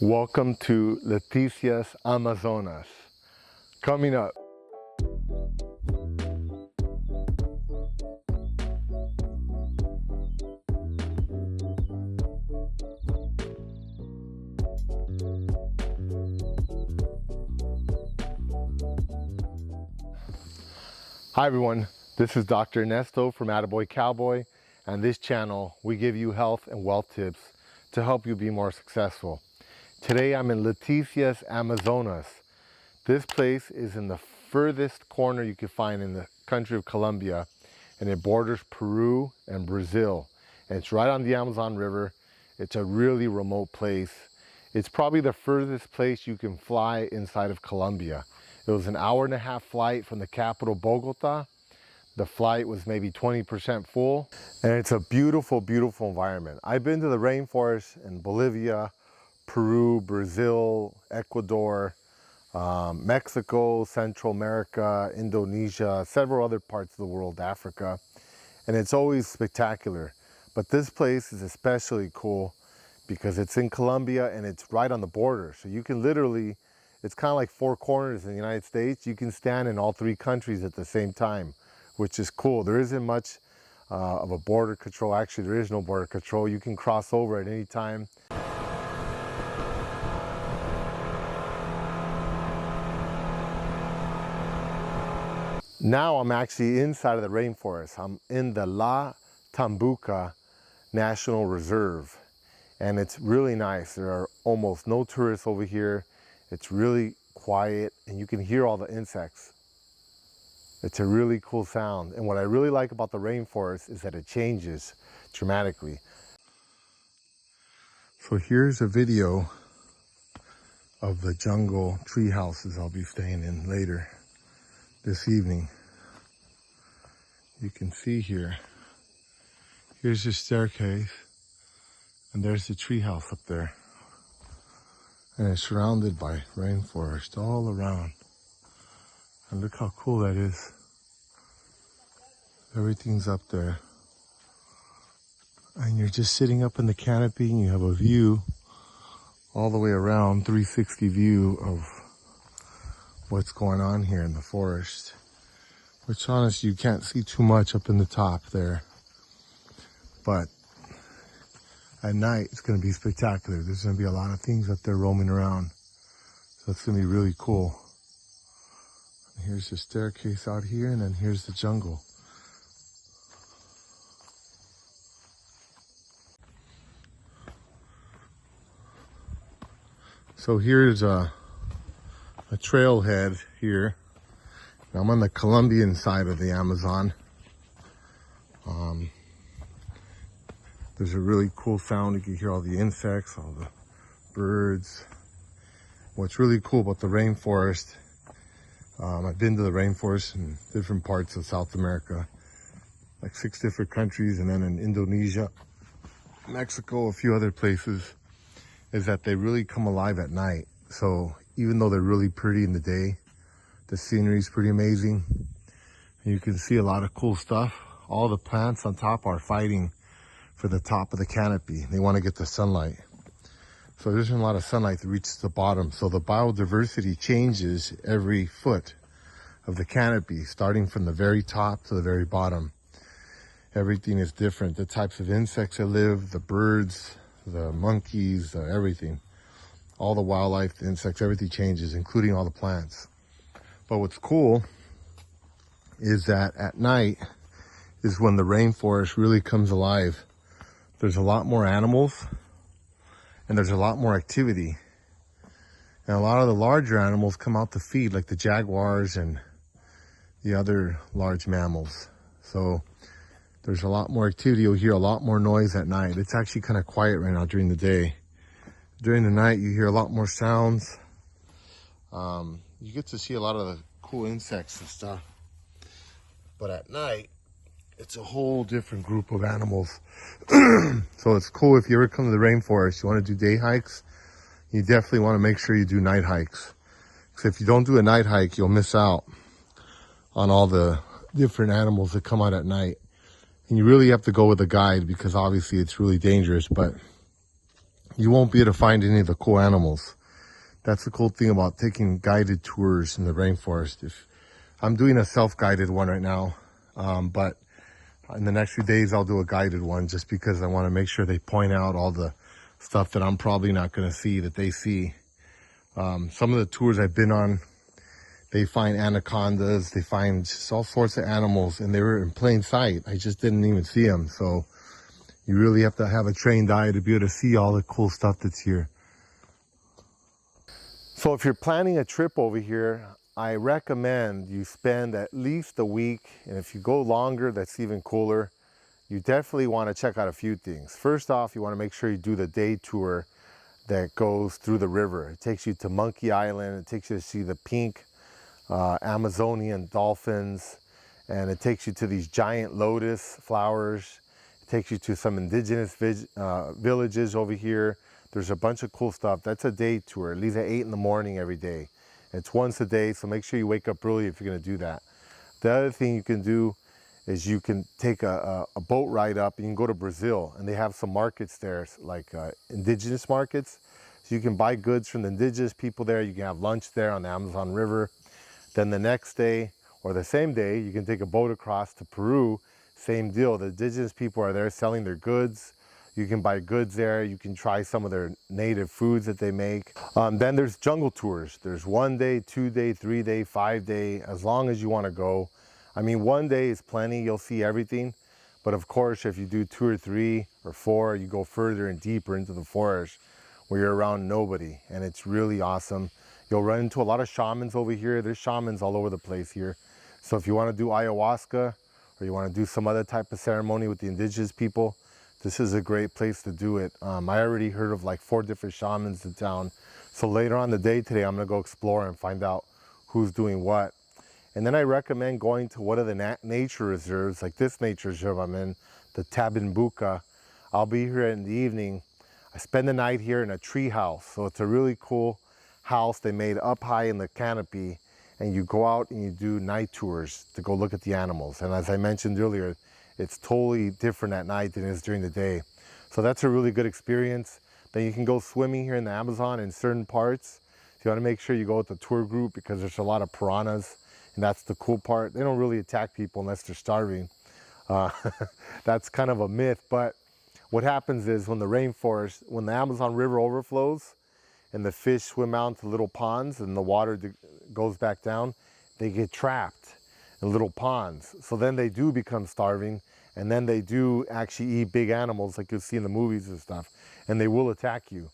Welcome to Leticia's Amazonas. Coming up. Hi everyone, this is Dr. Ernesto from AttaboyCowboy, and this channel we give you health and wealth tips to help you be more successful. Today I'm in Leticia's Amazonas. This place is in the furthest corner you can find in the country of Colombia, and it borders Peru and Brazil. And it's right on the Amazon River. It's a really remote place. It's probably the furthest place you can fly inside of Colombia. It was an hour-and-a-half flight from the capital, Bogota. The flight was maybe 20% full, and it's a beautiful, beautiful environment. I've been to the rainforest in Bolivia, Peru, Brazil, Ecuador, Mexico, Central America, Indonesia, several other parts of the world, Africa, and it's always spectacular. But this place is especially cool because it's in Colombia and it's right on the border. So you can literally, it's kind of like four corners in the United States. You can stand in all three countries at the same time, which is cool. There isn't much of a border control. Actually, there is no border control. You can cross over at any time. Now I'm actually inside of the rainforest. I'm in the La Tambuca National Reserve, and it's really nice. There are almost no tourists over here. It's really quiet, and you can hear all the insects. It's a really cool sound. And what I really like about the rainforest is that it changes dramatically. So here's a video of the jungle tree houses I'll be staying in later this evening. You can see here, here's the staircase, and there's the tree house up there. And it's surrounded by rainforest all around. And look how cool that is. Everything's up there. And you're just sitting up in the canopy and you have a view all the way around, 360 view of what's going on here in the forest. Which honestly, you can't see too much up in the top there. But at night, it's going to be spectacular. There's going to be a lot of things up there roaming around. So it's going to be really cool. And here's the staircase out here, and then here's the jungle. So here's a trailhead here. Now I'm on the Colombian side of the Amazon. There's a really cool sound. You can hear all the insects, all the birds. What's really cool about the rainforest, I've been to the rainforest in different parts of South America, like 6 different countries, and then in Indonesia, Mexico, a few other places, is that they really come alive at night. So even though they're really pretty in the day, the scenery is pretty amazing. And you can see a lot of cool stuff. All the plants on top are fighting for the top of the canopy. They want to get the sunlight. So there's a lot of sunlight that reaches the bottom. So the biodiversity changes every foot of the canopy, starting from the very top to the very bottom. Everything is different. The types of insects that live, the birds, the monkeys, everything. All the wildlife, the insects, everything changes, including all the plants. But what's cool is that at night is when the rainforest really comes alive. There's a lot more animals and there's a lot more activity. And a lot of the larger animals come out to feed, like the jaguars and the other large mammals. So there's a lot more activity. You'll hear a lot more noise at night. It's actually kind of quiet right now during the day. During the night, you hear a lot more sounds. You get to see a lot of the cool insects and stuff. But at night, it's a whole different group of animals. So it's cool if you ever come to the rainforest, you want to do day hikes, you definitely want to make sure you do night hikes. Because if you don't do a night hike, you'll miss out on all the different animals that come out at night. And you really have to go with a guide because obviously it's really dangerous. But you won't be able to find any of the cool animals. That's the cool thing about taking guided tours in the rainforest. If I'm doing a self-guided one right now, but in the next few days I'll do a guided one, just because I want to make sure they point out all the stuff that I'm probably not going to see that they see. Some of the tours I've been on, they find anacondas, they find just all sorts of animals, and they were in plain sight. I just didn't even see them. So you really have to have a trained eye to be able to see all the cool stuff that's here. So if you're planning a trip over here, I recommend you spend at least a week, and if you go longer, that's even cooler. You definitely want to check out a few things. First off, you want to make sure you do the day tour that goes through the river. It takes you to Monkey Island, it takes you to see the pink Amazonian dolphins, and it takes you to these giant lotus flowers. It takes you to some indigenous villages over here. There's a bunch of cool stuff. That's a day tour. It leaves at 8 in the morning every day. It's once a day, so make sure you wake up early if you're gonna do that. The other thing you can do is you can take a boat ride up and you can go to Brazil, and they have some markets there, like indigenous markets. So you can buy goods from the indigenous people there. You can have lunch there on the Amazon River. Then the next day, or the same day, you can take a boat across to Peru. Same deal. The indigenous people are there selling their goods. You can buy goods there. You can try some of their native foods that they make. Then there's jungle tours. There's 1 day, 2 day, 3 day, 5 day, as long as you want to go. I mean, 1 day is plenty. You'll see everything. But of course, if you do 2 or 3 or 4, you go further and deeper into the forest where you're around nobody. And it's really awesome. You'll run into a lot of shamans over here. There's shamans all over the place here. So if you want to do ayahuasca, or you want to do some other type of ceremony with the indigenous people, this is a great place to do it. I already heard of like 4 different shamans in town. So later on the day today, I'm gonna go explore and find out who's doing what. And then I recommend going to one of the nature reserves, like this nature reserve I'm in, the Tabimbuca. I'll be here in the evening. I spend the night here in a tree house. So it's a really cool house they made up high in the canopy. And you go out and you do night tours to go look at the animals. And as I mentioned earlier, it's totally different at night than it is during the day. So that's a really good experience. Then you can go swimming here in the Amazon in certain parts. So you want to make sure you go with the tour group, because there's a lot of piranhas, and that's the cool part. They don't really attack people unless they're starving. That's kind of a myth, but what happens is when the Amazon River overflows and the fish swim out into little ponds and the water goes back down, they get trapped in little ponds. So then they do become starving, and then they do actually eat big animals like you'll see in the movies and stuff, and they will attack you.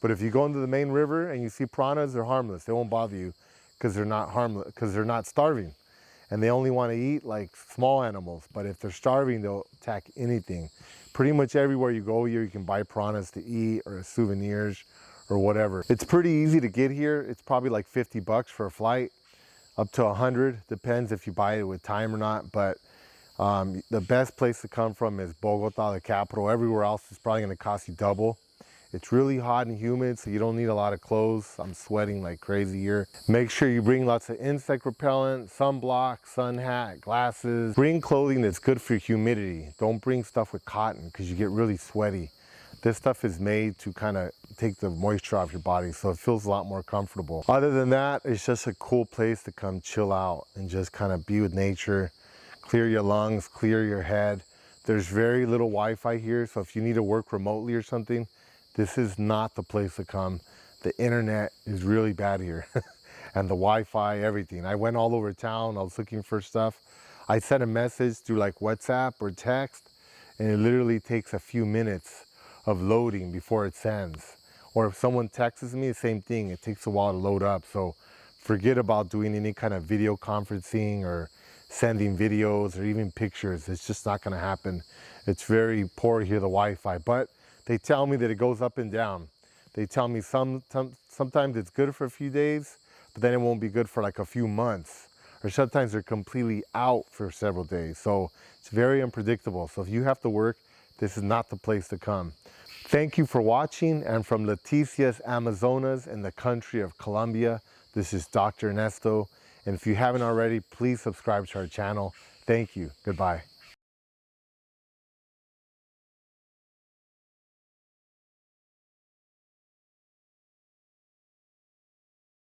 But if you go into the main river and you see piranhas, they're harmless. They won't bother you because they're not harmless, because they're not starving. And they only want to eat like small animals. But if they're starving, they'll attack anything. Pretty much everywhere you go here, you can buy piranhas to eat or souvenirs or whatever. It's pretty easy to get here. It's probably like 50 bucks for a flight, up to 100, depends if you buy it with time or not. But the best place to come from is Bogota, the capital. Everywhere else is probably going to cost you double. It's really hot and humid, so you don't need a lot of clothes. I'm sweating like crazy here. Make sure you bring lots of insect repellent, sunblock, sun hat, glasses. Bring clothing that's good for humidity. Don't bring stuff with cotton, because you get really sweaty. This stuff is made to kind of take the moisture off your body, so it feels a lot more comfortable. Other than that, it's just a cool place to come chill out and just kind of be with nature, clear your lungs, clear your head. There's very little Wi-Fi here, so if you need to work remotely or something, this is not the place to come. The internet is really bad here, and the Wi-Fi, everything. I went all over town, I was looking for stuff. I sent a message through like WhatsApp or text, and it literally takes a few minutes of loading before it sends. Or if someone texts me, the same thing, it takes a while to load up. So forget about doing any kind of video conferencing or sending videos or even pictures. It's just not gonna happen. It's very poor here, the Wi-Fi, but they tell me that it goes up and down. They tell me sometimes it's good for a few days, but then it won't be good for like a few months. Or sometimes they're completely out for several days. So it's very unpredictable. So if you have to work, this is not the place to come. Thank you for watching, and from Leticia's Amazonas in the country of Colombia, this is Dr. Ernesto. And if you haven't already, please subscribe to our channel. Thank you. Goodbye.